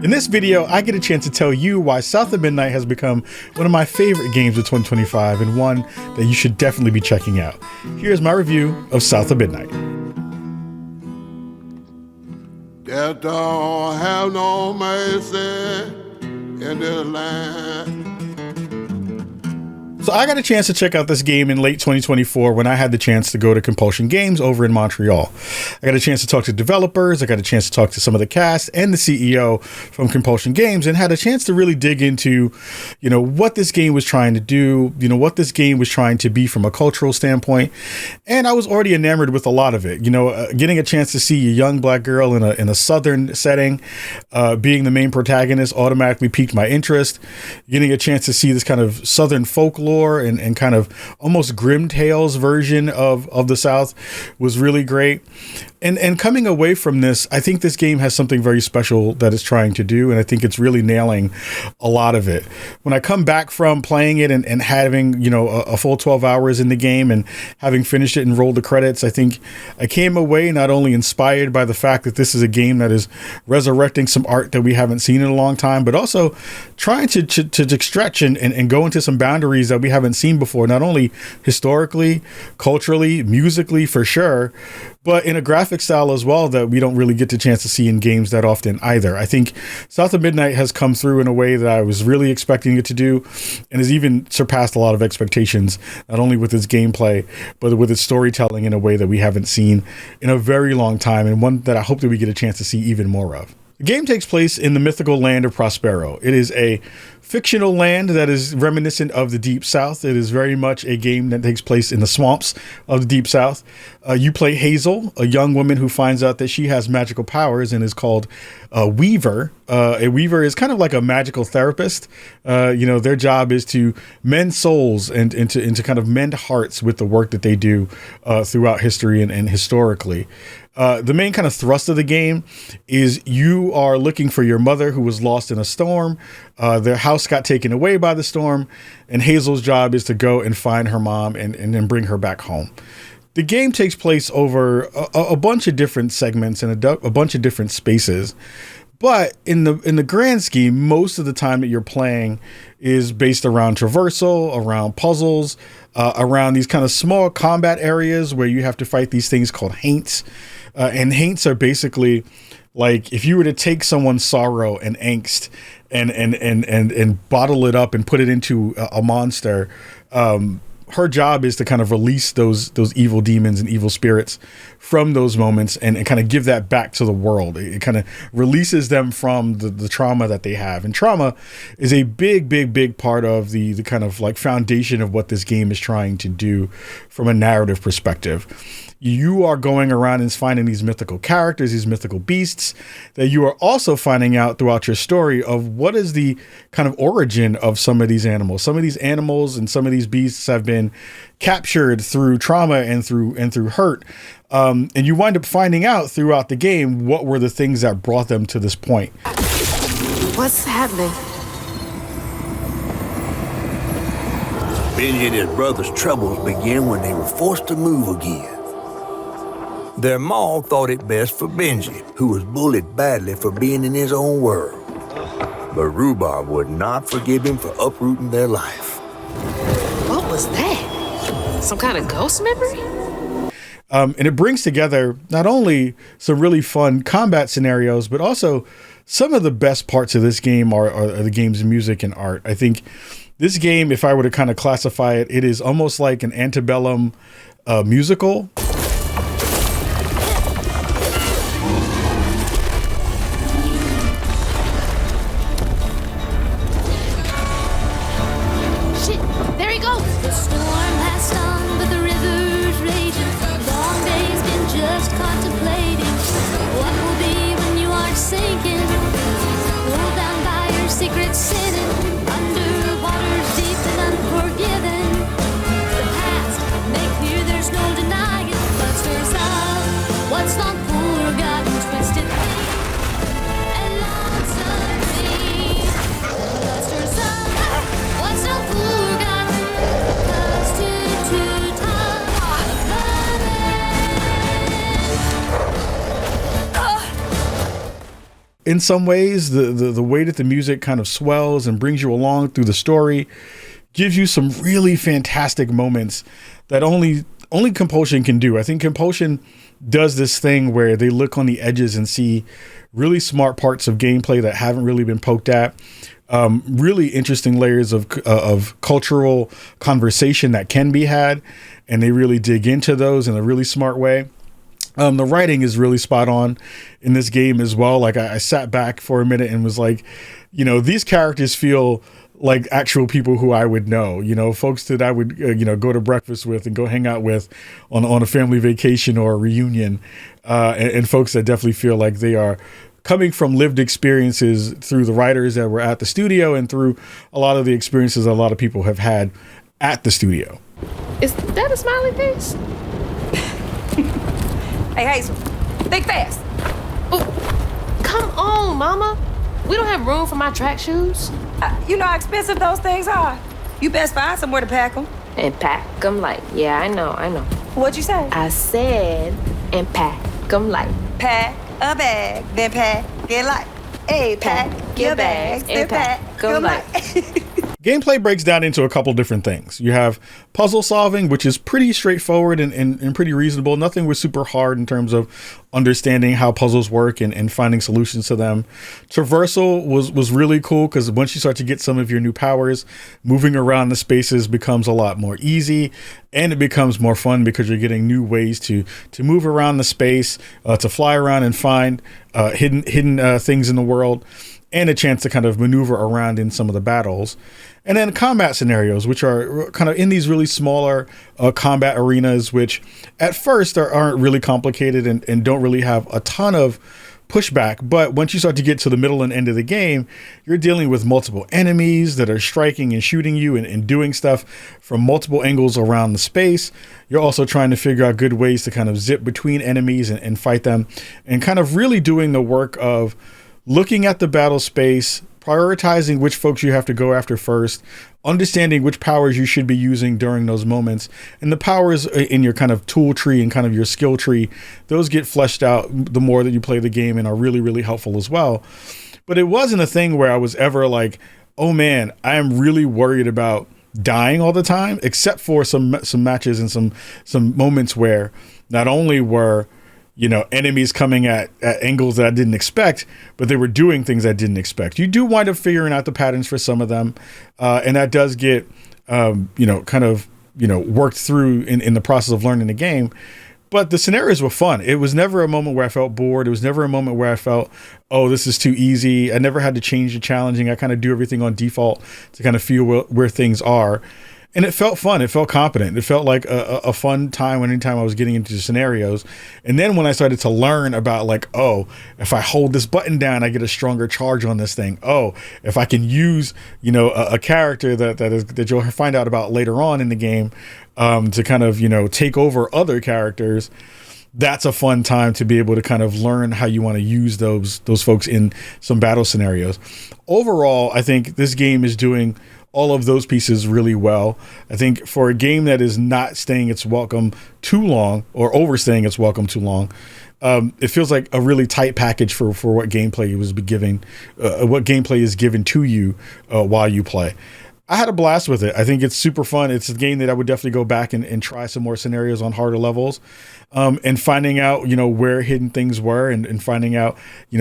In this video, I get a chance to tell you why South of Midnight has become one of my favorite games of 2025 and one that you should definitely be checking out. Here's my review of South of Midnight. Death don't have no mercy in this land. So I got a chance to check out this game in late 2024 when I had the chance to go to Compulsion Games over in Montreal. I got a chance to talk to developers, I got a chance to talk to some of the cast and the CEO from Compulsion Games, and had a chance to really dig into, what this game was trying to do, what this game was trying to be from a cultural standpoint. And I was already enamored with a lot of it. Getting a chance to see a young black girl in a Southern setting, being the main protagonist automatically piqued my interest. Getting a chance to see this kind of Southern folklore and kind of almost grim tales version of the South was really great. And coming away from this, I think this game has something very special that it's trying to do, and I think it's really nailing a lot of it. When I come back from playing it and having, a full 12 hours in the game and having finished it and rolled the credits, I think I came away not only inspired by the fact that this is a game that is resurrecting some art that we haven't seen in a long time, but also trying to stretch and go into some boundaries that we haven't seen before, not only historically, culturally, musically, for sure, but in a graphic style as well that we don't really get the chance to see in games that often either. I think South of Midnight has come through in a way that I was really expecting it to do, and has even surpassed a lot of expectations, not only with its gameplay, but with its storytelling in a way that we haven't seen in a very long time, and one that I hope that we get a chance to see even more of. The game takes place in the mythical land of Prospero. It is a fictional land that is reminiscent of the Deep South. It is very much a game that takes place in the swamps of the Deep South. You play Hazel, a young woman who finds out that she has magical powers and is called a Weaver. A Weaver is kind of like a magical therapist. Their job is to mend souls and to kind of mend hearts with the work that they do throughout history and historically. The main kind of thrust of the game is you are looking for your mother who was lost in a storm. Their house got taken away by the storm, and Hazel's job is to go and find her mom and then bring her back home. The game takes place over a bunch of different segments and a bunch of different spaces. But in the grand scheme, most of the time that you're playing is based around traversal, around puzzles, around these kind of small combat areas where you have to fight these things called haints. And haints are basically like if you were to take someone's sorrow and angst and bottle it up and put it into a monster. Her job is to kind of release those evil demons and evil spirits from those moments and kind of give that back to the world. It kind of releases them from the trauma that they have. And trauma is a big part of the kind of like foundation of what this game is trying to do from a narrative perspective. You are going around and finding these mythical characters, these mythical beasts that you are also finding out throughout your story of what is the kind of origin of some of these animals. Some of these animals and some of these beasts have been captured through trauma and through hurt. And you wind up finding out throughout the game what were the things that brought them to this point. What's happening? Benji and his brother's troubles began when they were forced to move again. Their ma thought it best for Benji, who was bullied badly for being in his own world. But Rhubarb would not forgive him for uprooting their life. What was that? Some kind of ghost memory? And it brings together not only some really fun combat scenarios, but also some of the best parts of this game are the game's music and art. I think this game, if I were to kind of classify it, it is almost like an antebellum musical. Underwater's deep and unforgiven. The past, make clear there's no denying. in some ways. The way that the music kind of swells and brings you along through the story gives you some really fantastic moments that only Compulsion can do. I think Compulsion does this thing where they look on the edges and see really smart parts of gameplay that haven't really been poked at. Really interesting layers of cultural conversation that can be had, and they really dig into those in a really smart way. The writing is really spot on in this game as well. Like I sat back for a minute and was like, these characters feel like actual people who I would know, folks that I would, go to breakfast with and go hang out with on a family vacation or a reunion, and folks that definitely feel like they are coming from lived experiences through the writers that were at the studio and through a lot of the experiences a lot of people have had at the studio. Is that a smiley face? Hey, Hazel, think fast. Oh, come on, Mama. We don't have room for my track shoes. You know how expensive those things are. You best find somewhere to pack them. And pack them light. Yeah, I know. What'd you say? I said, and pack them light. Pack a bag, then pack it light. Hey, pack your bags, then pack them light. Gameplay breaks down into a couple different things. You have puzzle solving, which is pretty straightforward and pretty reasonable. Nothing was super hard in terms of understanding how puzzles work and finding solutions to them. Traversal was really cool because once you start to get some of your new powers, moving around the spaces becomes a lot more easy, and it becomes more fun because you're getting new ways to move around the space, to fly around and find hidden things in the world, and a chance to kind of maneuver around in some of the battles. And then combat scenarios, which are kind of in these really smaller combat arenas, which at first aren't really complicated and don't really have a ton of pushback. But once you start to get to the middle and end of the game, you're dealing with multiple enemies that are striking and shooting you and doing stuff from multiple angles around the space. You're also trying to figure out good ways to kind of zip between enemies and fight them, and kind of really doing the work of looking at the battle space, prioritizing which folks you have to go after first, understanding which powers you should be using during those moments, and the powers in your kind of tool tree and kind of your skill tree, those get fleshed out the more that you play the game and are really, really helpful as well. But it wasn't a thing where I was ever like, oh man, I am really worried about dying all the time, except for some matches and some moments where not only were enemies coming at angles that I didn't expect, but they were doing things I didn't expect. You do wind up figuring out the patterns for some of them, and that does get, worked through in the process of learning the game. But the scenarios were fun. It was never a moment where I felt bored. It was never a moment where I felt, oh, this is too easy. I never had to change the challenging. I kind of do everything on default to kind of feel where things are. And it felt fun. It felt competent. It felt like a fun time anytime I was getting into scenarios. And then when I started to learn about like, oh, if I hold this button down, I get a stronger charge on this thing. Oh, if I can use, a character that you'll find out about later on in the game, to kind of, take over other characters. That's a fun time to be able to kind of learn how you want to use those folks in some battle scenarios. Overall, I think this game is doing all of those pieces really well. I think for a game that is not staying its welcome too long or overstaying its welcome too long, it feels like a really tight package for what gameplay what gameplay is given to you while you play. I had a blast with it. I think it's super fun. It's a game that I would definitely go back and try some more scenarios on harder levels, and finding out, where hidden things were and finding out,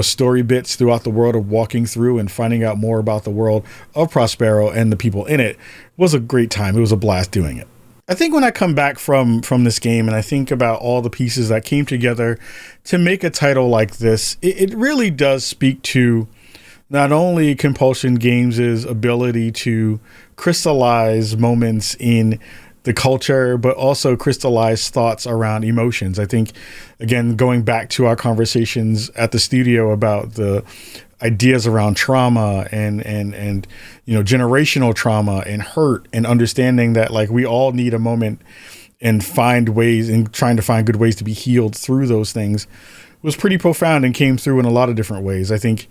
story bits throughout the world of walking through and finding out more about the world of Prospero and the people in it was a great time. It was a blast doing it. I think when I come back from this game and I think about all the pieces that came together to make a title like this, it really does speak to not only Compulsion Games' ability to crystallize moments in the culture, but also crystallize thoughts around emotions. I think, again, going back to our conversations at the studio about the ideas around trauma and generational trauma and hurt, and understanding that like we all need a moment and find ways and trying to find good ways to be healed through those things was pretty profound and came through in a lot of different ways. I think,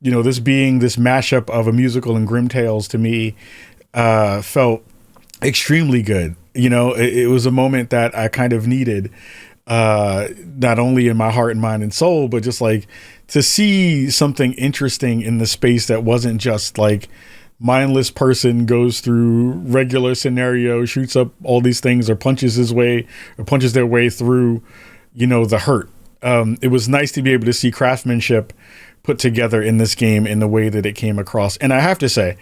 this being this mashup of a musical and grim tales to me felt extremely good. It was a moment that I kind of needed not only in my heart and mind and soul, but just like to see something interesting in the space that wasn't just like mindless person goes through regular scenario, shoots up all these things or punches their way through, the hurt. It was nice to be able to see craftsmanship put together in this game in the way that it came across. And I have to say,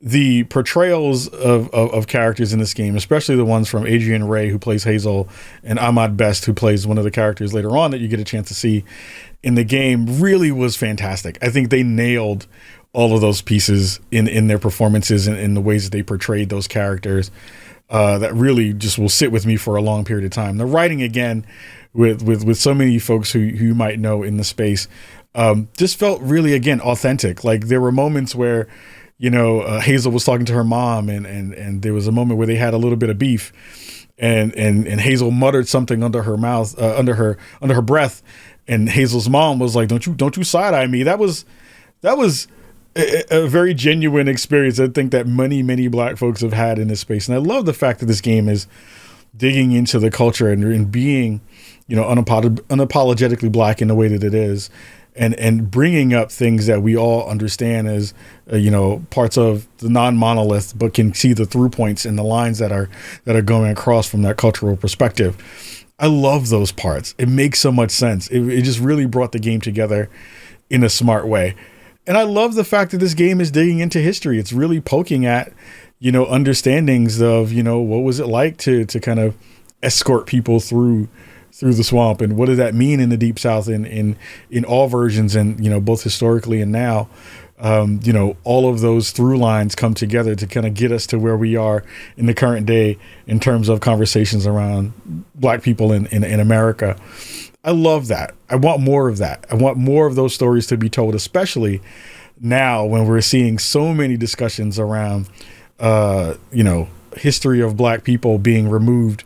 the portrayals of characters in this game, especially the ones from Adrian Ray, who plays Hazel, and Ahmad Best, who plays one of the characters later on that you get a chance to see in the game, really was fantastic. I think they nailed all of those pieces in their performances and in the ways that they portrayed those characters. That really just will sit with me for a long period of time. The writing, again, with so many folks who you might know in the space, just felt really, again, authentic. Like there were moments where, Hazel was talking to her mom and there was a moment where they had a little bit of beef and Hazel muttered something under her mouth, under her breath. And Hazel's mom was like, don't you side eye me. That was a very genuine experience. I think that many Black folks have had in this space. And I love the fact that this game is digging into the culture and being, unapologetically Black in the way that it is. And bringing up things that we all understand as, parts of the non-monolith, but can see the through points and the lines that are going across from that cultural perspective. I love those parts. It makes so much sense. It just really brought the game together in a smart way. And I love the fact that this game is digging into history. It's really poking at, understandings of, what was it like to kind of escort people through the swamp, and what did that mean in the Deep South in all versions, and both historically and now. All of those through lines come together to kind of get us to where we are in the current day in terms of conversations around Black people in America. I love that. I want more of that. I want more of those stories to be told, especially now when we're seeing so many discussions around, history of Black people being removed,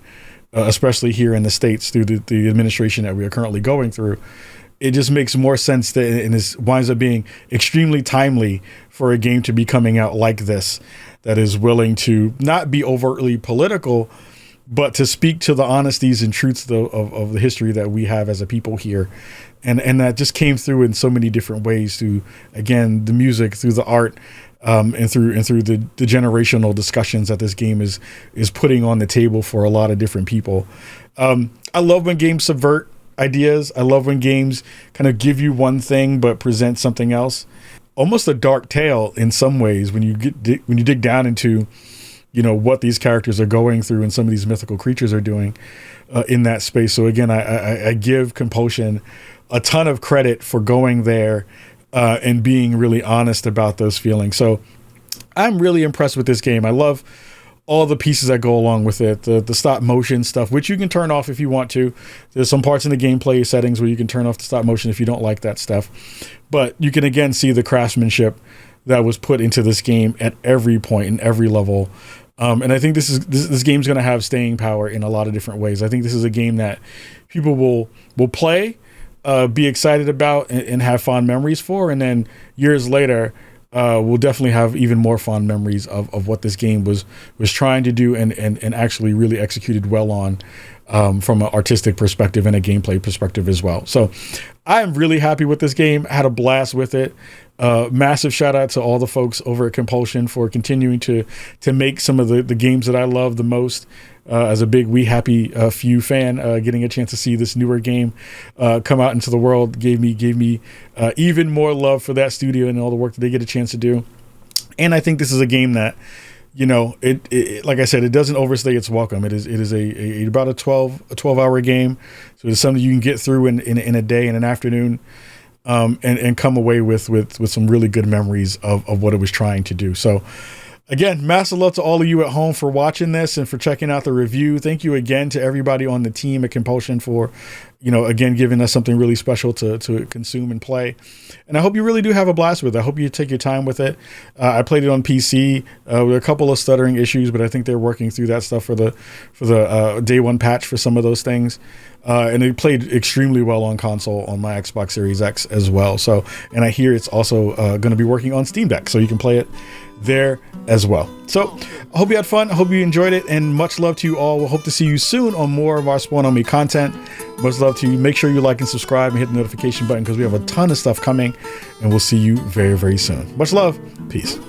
especially here in the States through the administration that we are currently going through. It just makes more sense that, and it winds up being extremely timely for a game to be coming out like this, that is willing to not be overtly political, but to speak to the honesties and truths of the history that we have as a people here. And that just came through in so many different ways through, again, the music, through the art, and through the generational discussions that this game is putting on the table for a lot of different people. I love when games subvert ideas. I love when games kind of give you one thing but present something else. Almost a dark tale in some ways when you dig down into what these characters are going through and some of these mythical creatures are doing in that space. So again, I give Compulsion a ton of credit for going there and being really honest about those feelings. So I'm really impressed with this game. I love all the pieces that go along with it, the stop motion stuff, which you can turn off if you want to. There's some parts in the gameplay settings where you can turn off the stop motion if you don't like that stuff. But you can again see the craftsmanship that was put into this game at every point and every level. And I think this game's going to have staying power in a lot of different ways. I think this is a game that people will play, be excited about, and have fond memories for, and then years later, we'll definitely have even more fond memories of what this game was trying to do and actually really executed well on, from an artistic perspective and a gameplay perspective as well. So I'm really happy with this game. I had a blast with it. Massive shout out to all the folks over at Compulsion for continuing to make some of the games that I love the most. As a big We Happy Few fan, getting a chance to see this newer game come out into the world gave me even more love for that studio and all the work that they get a chance to do. And I think this is a game that, it like I said, it doesn't overstay its welcome. It is about a 12-hour game, so it's something you can get through in a day, in an afternoon, and come away with some really good memories of what it was trying to do. So again, massive love to all of you at home for watching this and for checking out the review. Thank you again to everybody on the team at Compulsion for, again, giving us something really special to consume and play. And I hope you really do have a blast with it. I hope you take your time with it. I played it on PC with a couple of stuttering issues, but I think they're working through that stuff for the day one patch for some of those things. And it played extremely well on console on my Xbox Series X as well. So, and I hear it's also going to be working on Steam Deck, so you can play it there as well. So I hope you had fun. I hope you enjoyed it, and much love to you all. We'll hope to see you soon on more of our Spawn on Me content. Much love to you. Make sure you like and subscribe and hit the notification button, because we have a ton of stuff coming, and we'll see you very, very soon. Much love. Peace.